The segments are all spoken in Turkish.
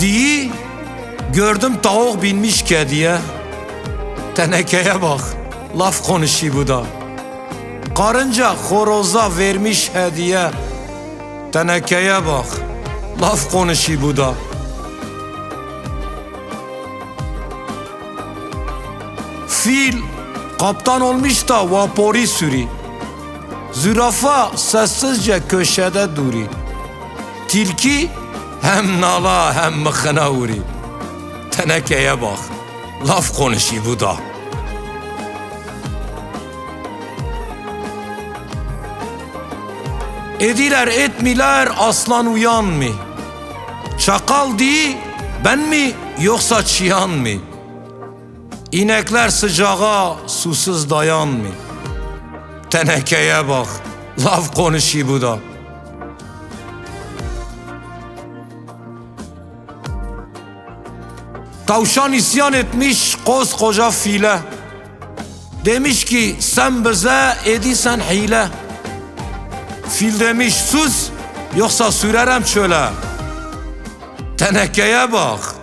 Diye gördüm tavuk binmiş kediye. Tenekeye bak, laf konuşuyor bu da. Karınca horoza vermiş hediye. Tenekeye bak, laf konuşuyor bu da. Fil kaptan olmuş da vapori sürü. Zürafa sessizce köşede duri. Tilki hem nala hem mıkına vuri. Tenekeye bak, laf konuşuyor bu da. Ediler etmiler aslan uyan mı? Çakal di ben mi yoksa çıyan mı? İnekler sıcağa susuz dayan mı? Tenekeye bak, laf konuşuyor bu da. Tavşan isyan etmiş koskoca file. Demiş ki sen bize ediysen hile. Fil demiş sus yoksa sürerem çöle. Tenekeye bak,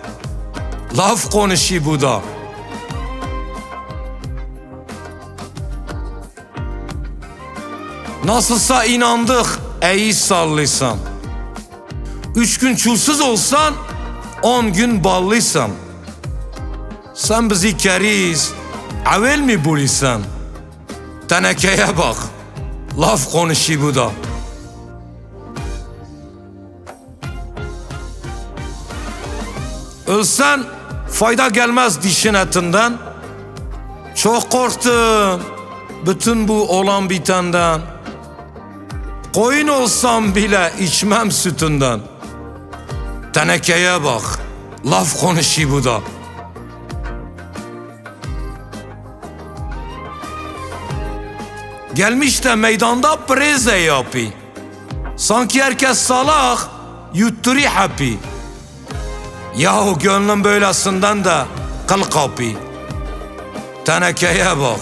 laf konuşuyor bu da. Nasılsa inandık iyi sallıysan. 3 gün çulsuz olsan 10 gün ballıysan. Sen bizi keriz avel mi buluyorsan? Tenekeye bak, laf konuşuyor bu da. Ölsen fayda gelmez dişin etinden. Çok korktum bütün bu olan bitenden. Koyun olsam bile içmem sütünden. Tenekeye bak, laf konuşuyor bu da. Gelmiş de meydanda preze yapı. Sanki herkes salak, yutturi hapi. Yahu gönlüm böylesinden de kıl kapı. Tenekeye bak,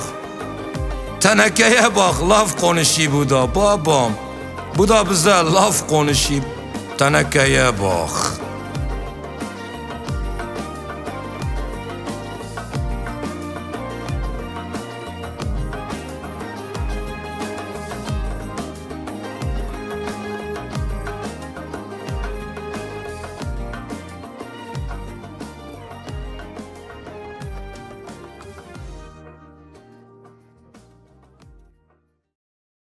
tenekeye bak, laf konuşuyor bu da babam. Bu da bize laf konuşuyor. Tenekeye bak.